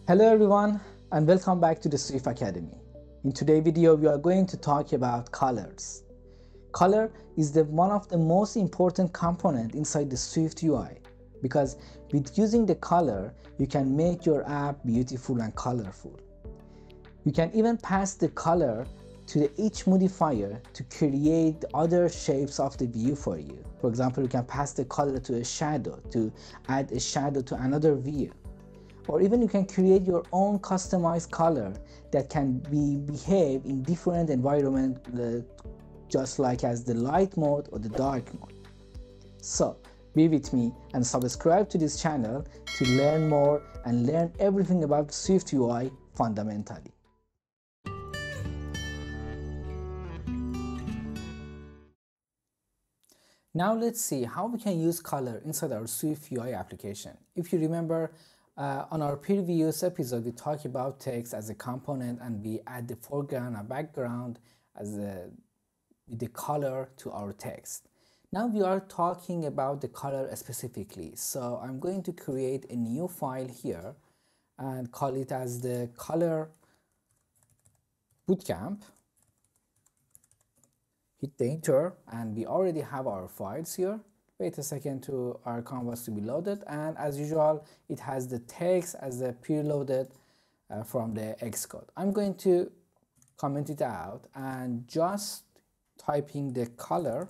Hello everyone and welcome back to the Swift Academy. In today's video we are going to talk about colors. Color is one of the most important component inside the Swift UI because with using the color you can make your app beautiful and colorful. You can even pass the color to each modifier to create other shapes of the view for you. For example, you can pass the color to a shadow to add a shadow to another view. Or even you can create your own customized color that can behave in different environments, just like as the light mode or the dark mode. So be with me and subscribe to this channel to learn more and learn everything about SwiftUI fundamentally. Now let's see how we can use color inside our SwiftUI application. If you remember, on our previous episode, we talked about text as a component and we add the foreground and background as the color to our text. Now we are talking about the color specifically. So I'm going to create a new file here and call it as the color bootcamp. Hit the enter and we already have our files here. Wait a second to our canvas to be loaded, and as usual it has the text as the preloaded from the Xcode. I'm going to comment it out and just typing the color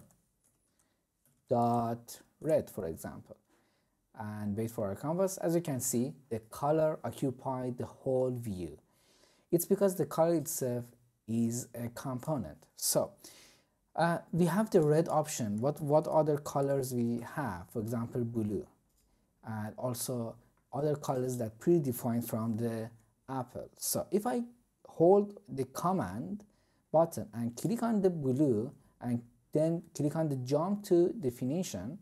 dot red, for example, and wait for our canvas. As you can see, the color occupied the whole view. It's because the color itself is a component. So we have the red option. What other colors we have? For example, blue, and also other colors that predefined from the Apple. So if I hold the command button and click on the blue and then click on the jump to definition,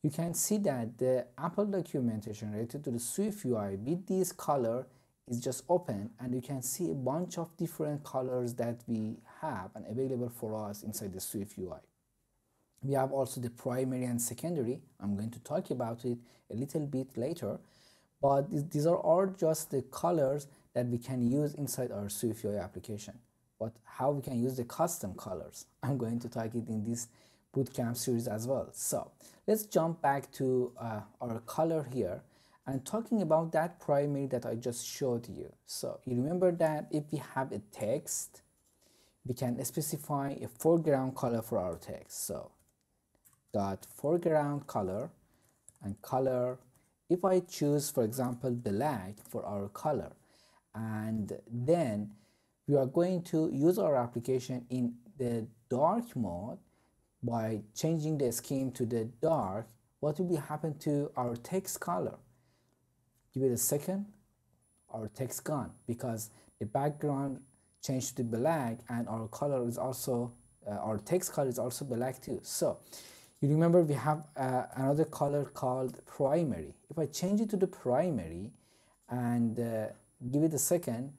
you can see that the Apple documentation related to the SwiftUI with this color is just open, and you can see a bunch of different colors that we have and available for us inside the SwiftUI. We have also the primary and secondary. I'm going to talk about it a little bit later, but these are all just the colors that we can use inside our SwiftUI application. But how we can use the custom colors, I'm going to talk it in this bootcamp series as well. So let's jump back to our color here and talking about that primary that I just showed you. So you remember that if we have a text, we can specify a foreground color for our text. So dot foreground color and color. If I choose, for example, black for our color, and then we are going to use our application in the dark mode by changing the scheme to the dark, what will happen to our text color? Give it a second, our text gone because the background changed to black and our color is also, our text color is also black too. So you remember we have another color called primary. If I change it to the primary and give it a second,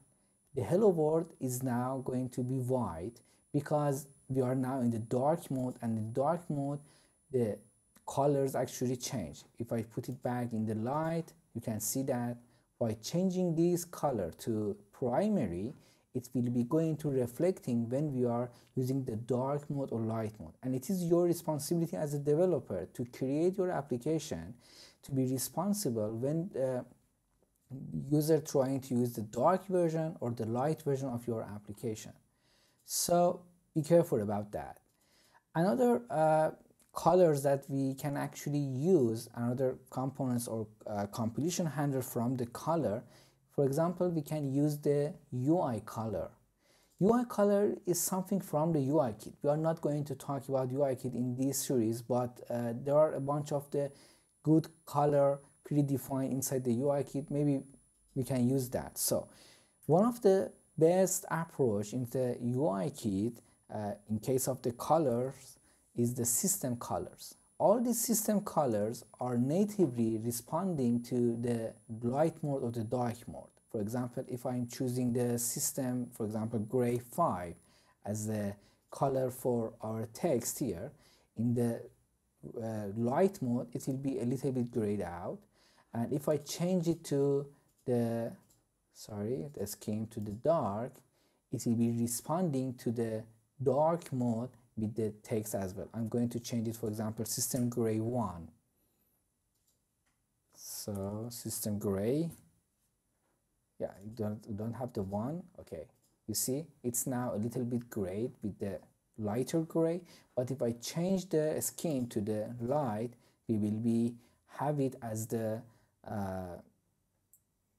the hello world is now going to be white because we are now in the dark mode, and in dark mode the colors actually change. If I put it back in the light, you can see that by changing this color to primary, it will be going to reflecting when we are using the dark mode or light mode. And it is your responsibility as a developer to create your application to be responsible when the user trying to use the dark version or the light version of your application. So be careful about that. Another colors that we can actually use, another components or completion handler from the color. For example, we can use the UIColor. UIColor is something from the UI kit. We are not going to talk about UI kit in this series, but there are a bunch of the good color predefined inside the UI kit. Maybe we can use that. So one of the best approach in the UI kit in case of the colors is the system colors. All these system colors are natively responding to the light mode or the dark mode. For example, if I'm choosing the system, for example, gray 5 as the color for our text here, in the light mode, it will be a little bit grayed out. And if I change it to the sorry, the scheme to the dark, it will be responding to the dark mode with the text as well. I'm going to change it, for example, system gray 1. So system gray, yeah, you don't have the 1. Okay, you see it's now a little bit gray with the lighter gray, but if I change the scheme to the light, we will have it as the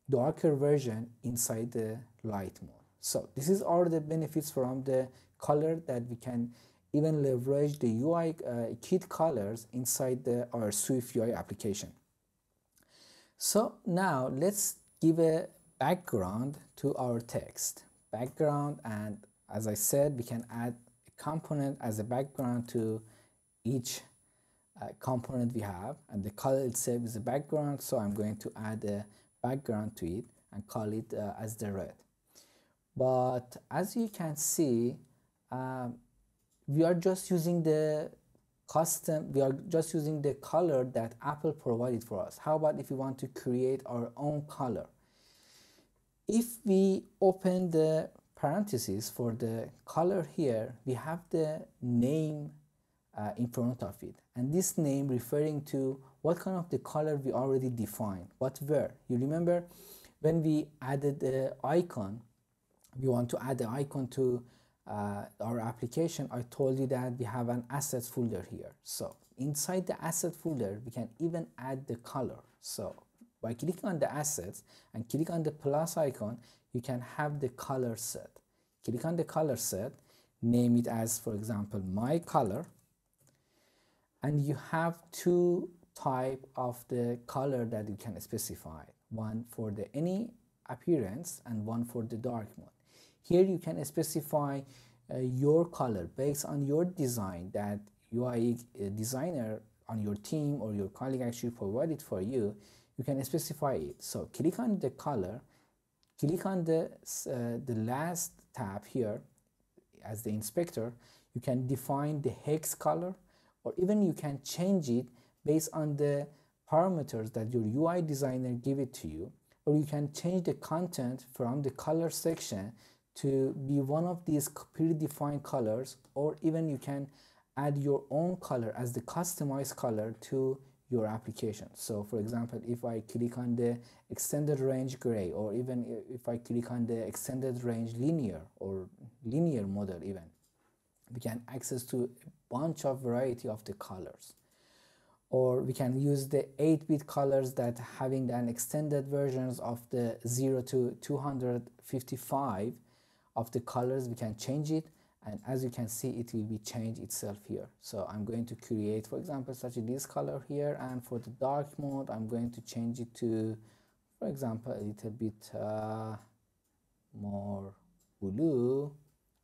darker version inside the light mode. So this is all the benefits from the color, that we can even leverage the UI kit colors inside our SwiftUI application. So now let's give a background to our text. Background, and as I said, we can add a component as a background to each component we have, and the color itself is a background, so I'm going to add a background to it and call it as the red. But as you can see, we are just using the color that Apple provided for us. How about if we want to create our own color? If we open the parentheses for the color here, we have the name in front of it, and this name referring to what kind of the color we already defined, but where. You remember when we added the icon, we want to add the icon to our application, I told you that we have an assets folder here. So inside the asset folder, we can even add the color. So by clicking on the assets and click on the plus icon, you can have the color set. Click on the color set, name it as, for example, my color, and you have two type of the color that you can specify, one for the any appearance and one for the dark mode. Here you can specify your color based on your design that UI designer on your team or your colleague actually provided for you. You can specify it. So click on the color, click on the last tab here as the inspector. You can define the hex color, or even you can change it based on the parameters that your UI designer give it to you, or you can change the content from the color section to be one of these predefined colors, or even you can add your own color as the customized color to your application. So for example, if I click on the extended range gray, or even if I click on the extended range linear or linear model even, we can access to a bunch of variety of the colors. Or we can use the 8-bit colors that having an extended versions of the 0 to 255 of the colors. We can change it, and as you can see, it will be changed itself here. So I'm going to create, for example, such this color here, and for the dark mode, I'm going to change it to, for example, a little bit more blue.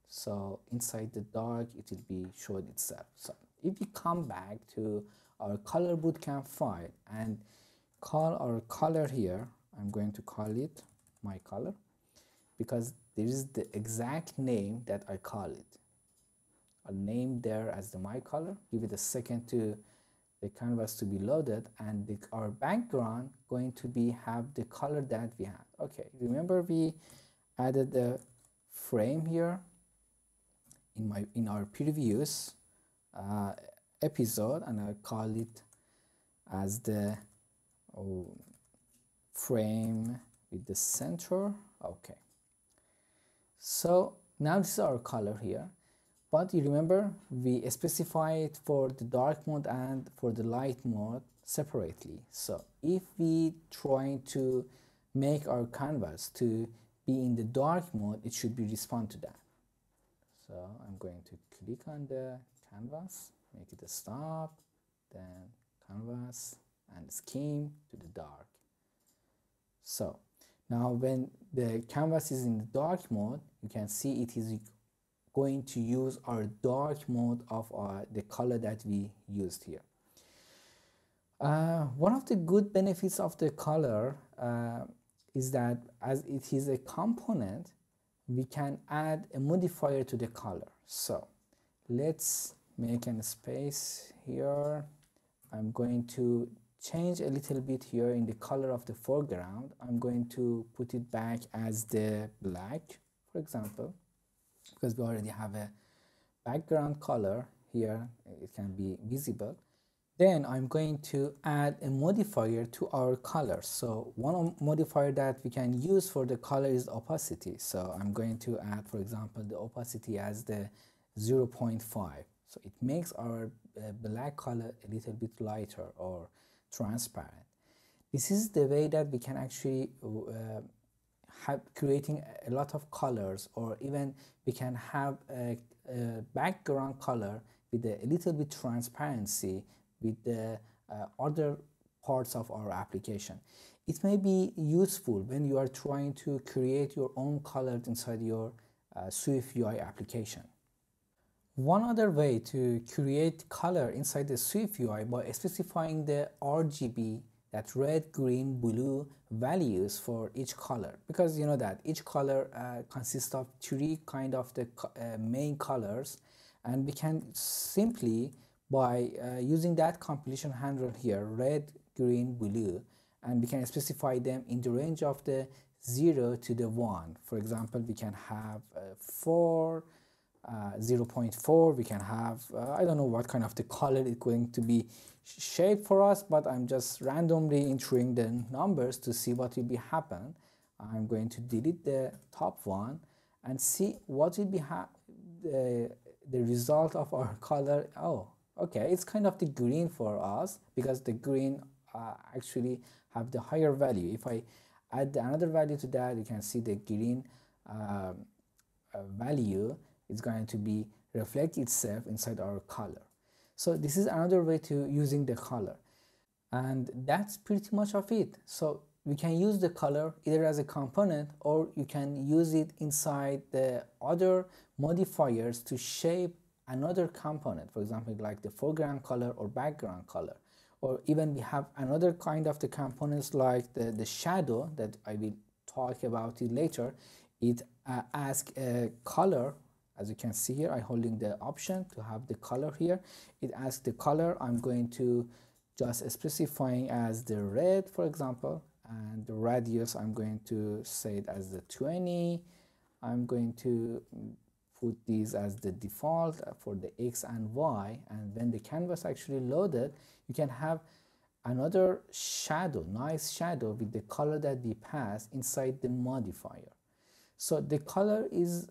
So inside the dark, it will be showed itself. So if we come back to our color bootcamp file and call our color here, I'm going to call it my color, because there is the exact name that I call it. I'll name there as the my color, give it a second to the canvas to be loaded, and our background going to be have the color that we have. Okay, remember we added the frame here in our previous episode, and I call it as the frame with the center. Okay, so now this is our color here, but you remember we specify it for the dark mode and for the light mode separately. So if we try to make our canvas to be in the dark mode, it should be respond to that. So I'm going to click on the canvas, make it a stop, then canvas and scheme to the dark. So now when the canvas is in the dark mode, you can see it is going to use our dark mode of the color that we used here. One of the good benefits of the color is that as it is a component, we can add a modifier to the color. So let's make a space here. I'm going to change a little bit here in the color of the foreground. I'm going to put it back as the black, for example, because we already have a background color here, it can be visible. Then I'm going to add a modifier to our color. So one modifier that we can use for the color is opacity. So I'm going to add, for example, the opacity as the 0.5. So it makes our black color a little bit lighter or transparent. This is the way that we can actually have creating a lot of colors, or even we can have a background color with a little bit transparency with the other parts of our application. It may be useful when you are trying to create your own colors inside your SwiftUI application. One other way to create color inside the SwiftUI by specifying the RGB, that red, green, blue values for each color, because you know that each color consists of three kind of the main colors, and we can simply by using that compilation handler here, red, green, blue, and we can specify them in the range of the 0 to the 1. For example, we can have 4, 0.4, we can have I don't know what kind of the color is going to be shaped for us, but I'm just randomly entering the numbers to see what will be happen. I'm going to delete the top one and see what will be the result of our color. Oh, okay, it's kind of the green for us, because the green actually have the higher value. If I add another value to that, you can see the green value is going to be reflect itself inside our color. So this is another way to using the color, and that's pretty much of it. So we can use the color either as a component, or you can use it inside the other modifiers to shape another component, for example, like the foreground color or background color. Or even we have another kind of the components like the shadow that I will talk about it later. It asks a color. As you can see here, I'm holding the option to have the color here. It asks the color. I'm going to just specifying as the red, for example, and the radius I'm going to say it as the 20. I'm going to put these as the default for the X and Y, and when the canvas actually loaded, you can have another shadow, nice shadow with the color that we pass inside the modifier. So the color is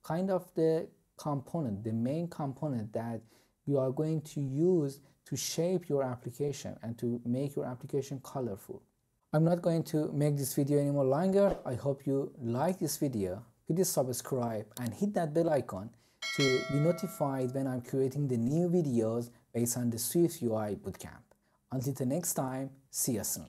kind of the component, the main component that you are going to use to shape your application and to make your application colorful. I'm not going to make this video any more longer. I hope you like this video. Please subscribe and hit that bell icon to be notified when I'm creating the new videos based on the SwiftUI Bootcamp. Until the next time, see you soon.